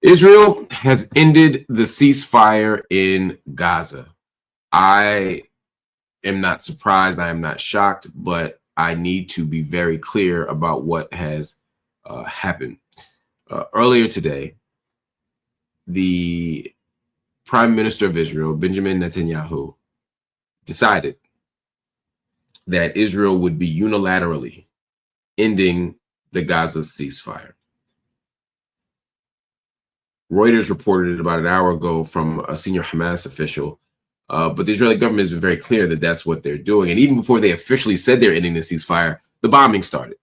Israel has ended the ceasefire in Gaza. I am not surprised. I am not shocked, but I need to be very clear about what has happened. Earlier today, the Prime Minister of Israel, Benjamin Netanyahu, decided that Israel would be unilaterally ending the Gaza ceasefire. Reuters reported it about an hour ago from a senior Hamas official, but the Israeli government has been very clear that that's what they're doing. And even before they officially said they're ending the ceasefire, the bombing started,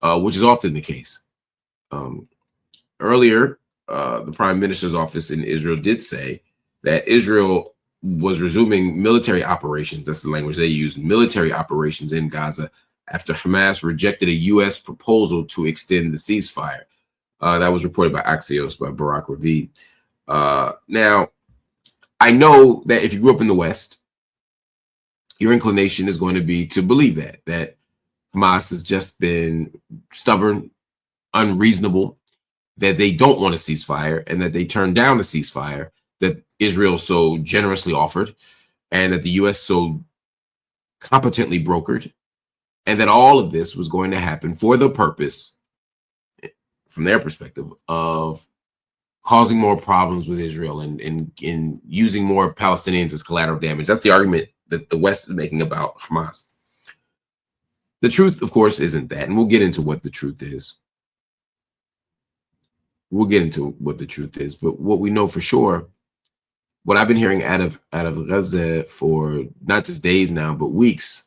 which is often the case. Earlier, the Prime Minister's office in Israel did say that Israel was resuming military operations. That's the language they use, military operations in Gaza after Hamas rejected a U.S. proposal to extend the ceasefire. That was reported by Axios, by Barak Ravid. Now, I know that if you grew up in the West, your inclination is going to be to believe that Hamas has just been stubborn, unreasonable, that they don't want a ceasefire, and that they turned down the ceasefire that Israel so generously offered, and that the U.S. so competently brokered, and that all of this was going to happen for the purpose, from their perspective, of causing more problems with Israel and using more Palestinians as collateral damage. That's the argument that the West is making about Hamas. The truth, of course, isn't that, and we'll get into what the truth is. We'll get into what the truth is, but what we know for sure, what I've been hearing out of Gaza for not just days now, but weeks,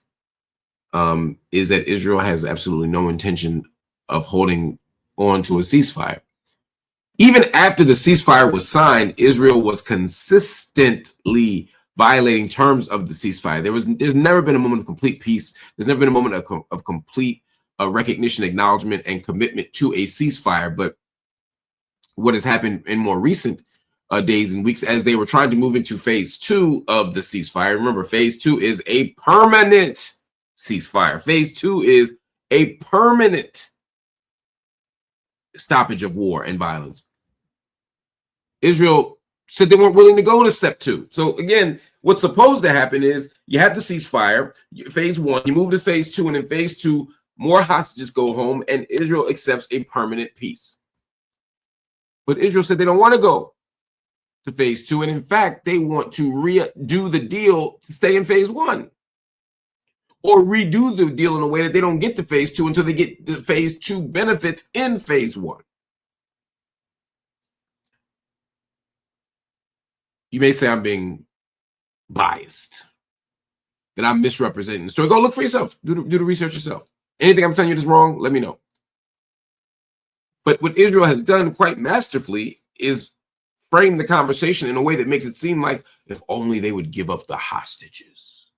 is that Israel has absolutely no intention of holding on to a ceasefire. Even after the ceasefire was signed, Israel was consistently violating terms of the ceasefire. There's never been a moment of complete peace. There's never been a moment of complete recognition, acknowledgement, and commitment to a ceasefire. But what has happened in more recent days and weeks, as they were trying to move into phase 2 of the ceasefire. Remember, phase 2 is a permanent ceasefire. Phase 2 is a permanent stoppage of war and violence. Israel said they weren't willing to go to step 2. So again, what's supposed to happen is you have the ceasefire, phase 1, you move to phase 2, and in phase 2, more hostages go home, and Israel accepts a permanent peace. But Israel said they don't want to go to phase 2, and in fact, they want to redo the deal to stay in phase 1, or redo the deal in a way that they don't get to phase 2 until they get the phase 2 benefits in phase 1. You may say I'm being biased, that I'm misrepresenting the story. Go look for yourself. Do the research yourself. Anything I'm telling you is wrong, let me know. But what Israel has done quite masterfully is frame the conversation in a way that makes it seem like if only they would give up the hostages.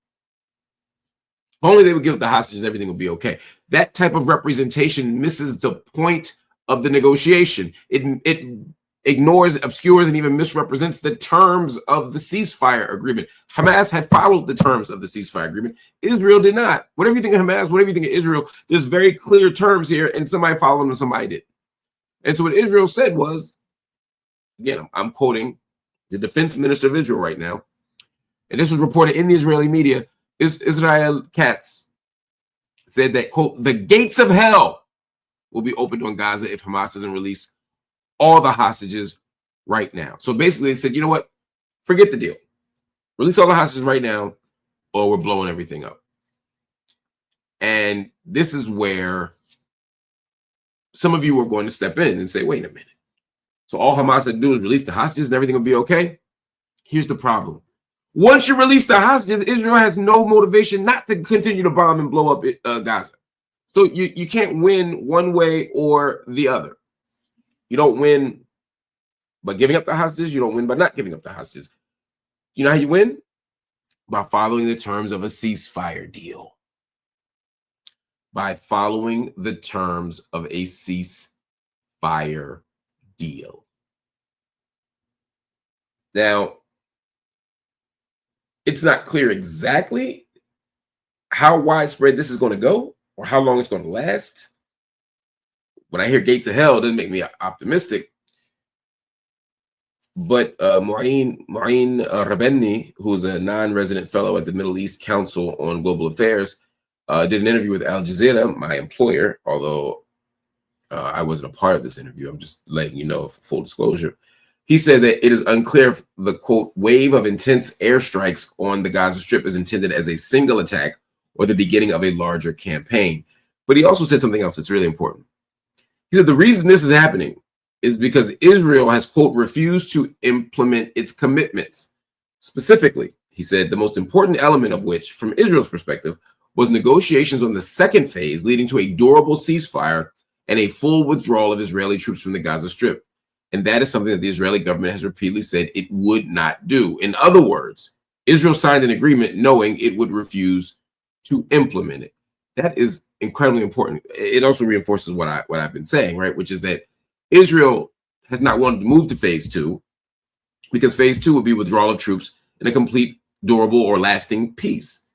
If only they would give up the hostages, everything would be okay. That type of representation misses the point of the negotiation. It ignores, obscures, and even misrepresents the terms of the ceasefire agreement. Hamas had followed the terms of the ceasefire agreement. Israel did not. Whatever you think of Hamas, whatever you think of Israel, there's very clear terms here, and somebody followed them and somebody did. And so what Israel said was, again, I'm quoting the defense minister of Israel right now, and this was reported in the Israeli media, Israel Katz said that, quote, the gates of hell will be opened on Gaza if Hamas doesn't release all the hostages right now. So basically, they said, you know what? Forget the deal. Release all the hostages right now, or we're blowing everything up. And this is where some of you are going to step in and say, wait a minute. So all Hamas had to do is release the hostages and everything will be okay? Here's the problem. Once you release the hostages, Israel has no motivation not to continue to bomb and blow up Gaza. So you can't win one way or the other. You don't win by giving up the hostages. You don't win by not giving up the hostages. You know how you win? By following the terms of a ceasefire deal. By following the terms of a ceasefire deal. Now, it's not clear exactly how widespread this is going to go or how long it's going to last. When I hear gates of hell, it doesn't make me optimistic. But Mouin Rabeni, who's a non-resident fellow at the Middle East Council on Global Affairs, did an interview with Al Jazeera, my employer, although I wasn't a part of this interview. I'm just letting you know, for full disclosure. He said that it is unclear if the, quote, wave of intense airstrikes on the Gaza Strip is intended as a single attack or the beginning of a larger campaign. But he also said something else that's really important. He said the reason this is happening is because Israel has, quote, refused to implement its commitments. Specifically, he said the most important element of which, from Israel's perspective, was negotiations on the second phase leading to a durable ceasefire and a full withdrawal of Israeli troops from the Gaza Strip. And that is something that the Israeli government has repeatedly said it would not do. In other words, Israel signed an agreement knowing it would refuse to implement it. That is incredibly important. It also reinforces what I've been saying, right? Which is that Israel has not wanted to move to phase two because phase two would be withdrawal of troops and a complete, durable, or lasting peace.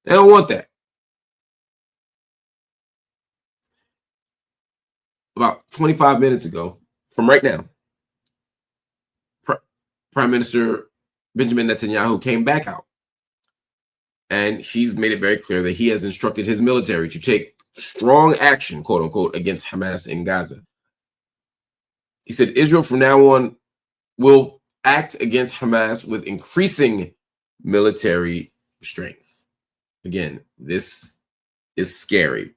They don't want that. About 25 minutes ago, from right now, Prime Minister Benjamin Netanyahu came back out, and he's made it very clear that he has instructed his military to take strong action, quote unquote, against Hamas in Gaza. He said Israel from now on will act against Hamas with increasing military strength. Again, this is scary.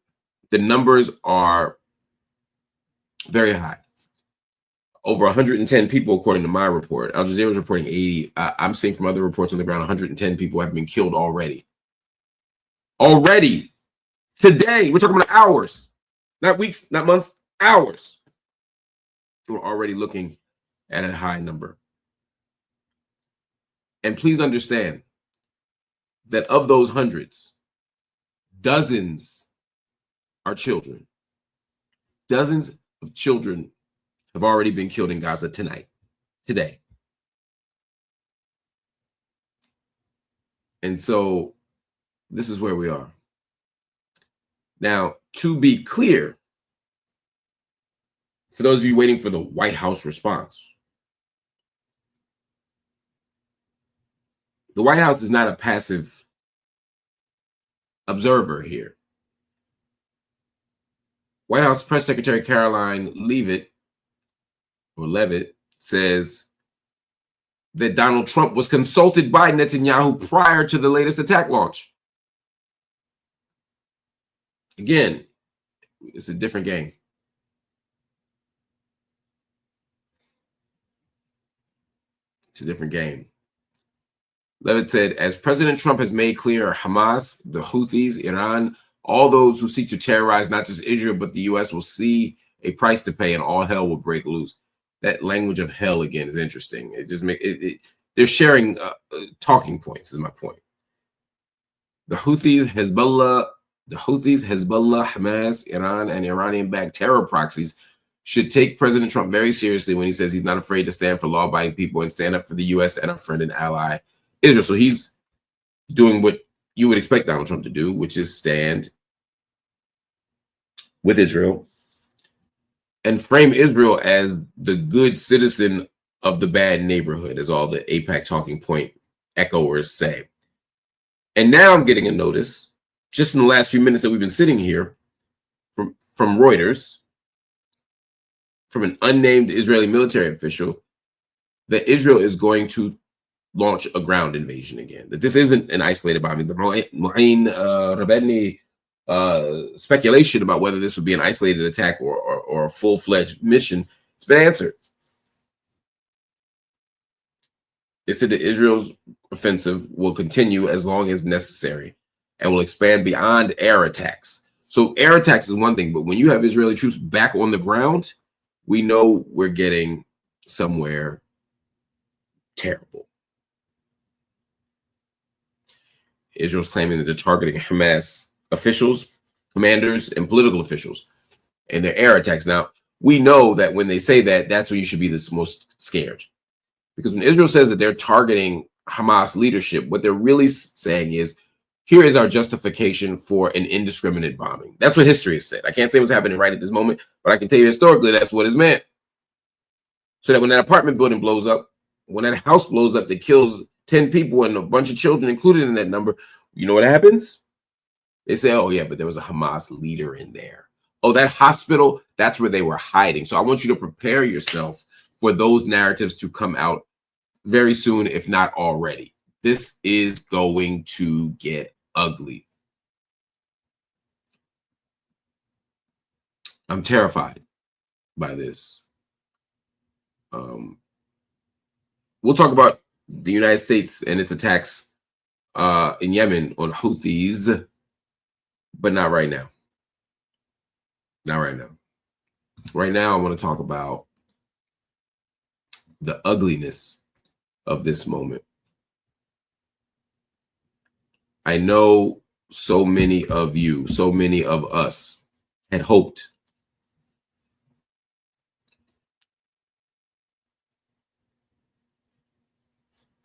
The numbers are very high. Over 110 people, according to my report. Al Jazeera is reporting 80. I'm seeing from other reports on the ground, 110 people have been killed already. Already. Today, we're talking about hours. Not weeks, not months, hours. We're already looking at a high number. And please understand that of those hundreds, dozens are children. Dozens of children have already been killed in Gaza today. And so this is where we are. Now, to be clear, for those of you waiting for the White House response, the White House is not a passive observer here. White House Press Secretary Caroline Leavitt says that Donald Trump was consulted by Netanyahu prior to the latest attack launch. Again, it's a different game. It's a different game. Leavitt said, as President Trump has made clear, Hamas, the Houthis, Iran, all those who seek to terrorize not just Israel, but the U.S. will see a price to pay and all hell will break loose. That language of hell, again, is interesting. It just makes it they're sharing talking points, is my point. The Houthis, Hezbollah, Hamas, Iran, and Iranian-backed terror proxies should take President Trump very seriously when he says he's not afraid to stand for law-abiding people and stand up for the U.S. and our friend and ally, Israel. So he's doing what you would expect Donald Trump to do, which is stand with Israel and frame Israel as the good citizen of the bad neighborhood, as all the AIPAC talking point echoers say. And now I'm getting a notice, just in the last few minutes that we've been sitting here, from Reuters, from an unnamed Israeli military official, that Israel is going to launch a ground invasion again. That this isn't an isolated bombing. The Mouin Rabeni speculation about whether this would be an isolated attack or a full-fledged mission, it's been answered. It said that Israel's offensive will continue as long as necessary and will expand beyond air attacks. So air attacks is one thing, but when you have Israeli troops back on the ground, we know we're getting somewhere terrible. Israel's claiming that they're targeting Hamas officials, commanders, and political officials and their air attacks. Now, we know that when they say that, that's when you should be the most scared. Because when Israel says that they're targeting Hamas leadership, what they're really saying is, here is our justification for an indiscriminate bombing. That's what history has said. I can't say what's happening right at this moment, but I can tell you historically that's what is meant. So that when that apartment building blows up when that house blows up that kills 10 people and a bunch of children included in that number, you know what happens? They say, oh, yeah, but there was a Hamas leader in there. Oh, that hospital, that's where they were hiding. So I want you to prepare yourself for those narratives to come out very soon, if not already. This is going to get ugly. I'm terrified by this. We'll talk about the United States and its attacks in Yemen on Houthis, but not right now. Not right now. Right now, I want to talk about the ugliness of this moment. I know so many of you, so many of us had hoped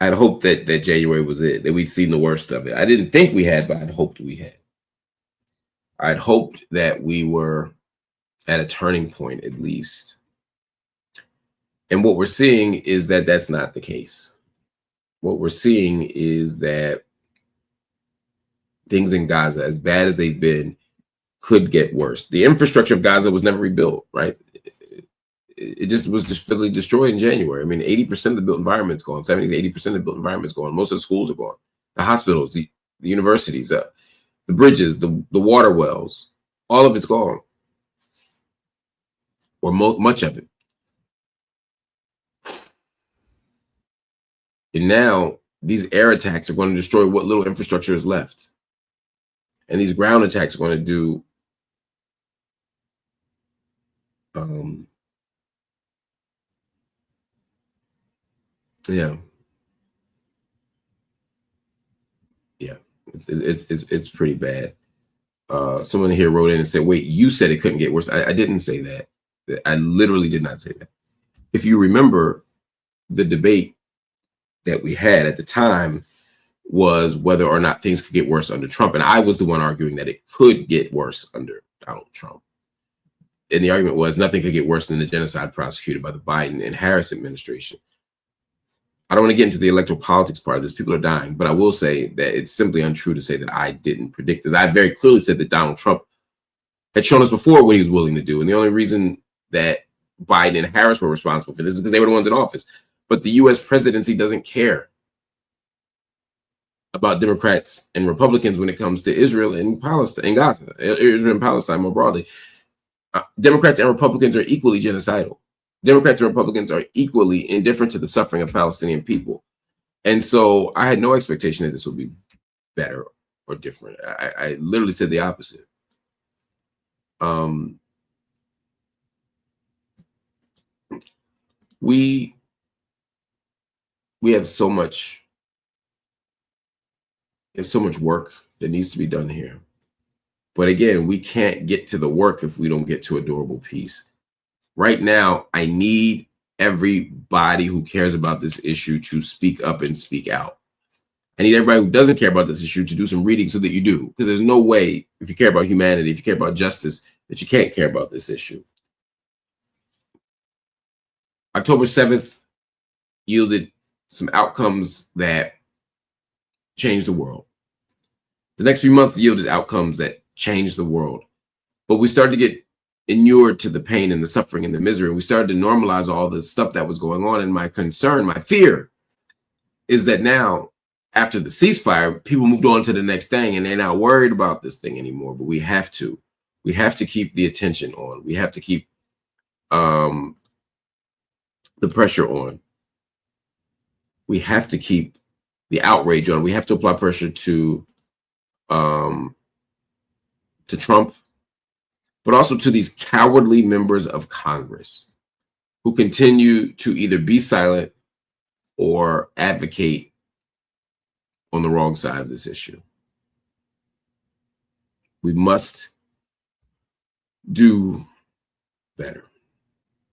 I'd hoped that January was it, that we'd seen the worst of it. I didn't think we had, but I'd hoped we had. I'd hoped that we were at a turning point, at least. And what we're seeing is that that's not the case. What we're seeing is that things in Gaza, as bad as they've been, could get worse. The infrastructure of Gaza was never rebuilt, right? It just was just fully destroyed in January. I mean, 80% of the built environment's gone. 70 to 80% of the built environment's gone. Most of the schools are gone. The hospitals, the universities, the bridges, the water wells, all of it's gone, or much of it. And now these air attacks are going to destroy what little infrastructure is left. And these ground attacks are going to do yeah, it's pretty bad. Someone here wrote in and said, wait, you said it couldn't get worse. I didn't say that. I literally did not say that. If you remember, the debate that we had at the time was whether or not things could get worse under Trump. And I was the one arguing that it could get worse under Donald Trump. And the argument was nothing could get worse than the genocide prosecuted by the Biden and Harris administration. I don't want to get into the electoral politics part of this. People are dying, but I will say that it's simply untrue to say that I didn't predict this. I very clearly said that Donald Trump had shown us before what he was willing to do. And the only reason that Biden and Harris were responsible for this is because they were the ones in office. But the U.S. presidency doesn't care about Democrats and Republicans when it comes to Israel and Palestine and Gaza, Israel and Palestine more broadly. Democrats and Republicans are equally genocidal. Democrats and Republicans are equally indifferent to the suffering of Palestinian people. And so I had no expectation that this would be better or different. I literally said the opposite. We have so much, there's so much work that needs to be done here. But again, we can't get to the work if we don't get to a durable peace. Right now, I need everybody who cares about this issue to speak up and speak out. I need everybody who doesn't care about this issue to do some reading so that you do. Because there's no way, if you care about humanity, if you care about justice, that you can't care about this issue. October 7th yielded some outcomes that changed the world. The next few months yielded outcomes that changed the world. But we started to get inured to the pain and the suffering and the misery. We started to normalize all the stuff that was going on. And my concern, my fear, is that now, after the ceasefire, people moved on to the next thing and they're not worried about this thing anymore. But we have to keep the attention on. We have to keep the pressure on. We have to keep the outrage on. We have to apply pressure to Trump, but also to these cowardly members of Congress who continue to either be silent or advocate on the wrong side of this issue. We must do better.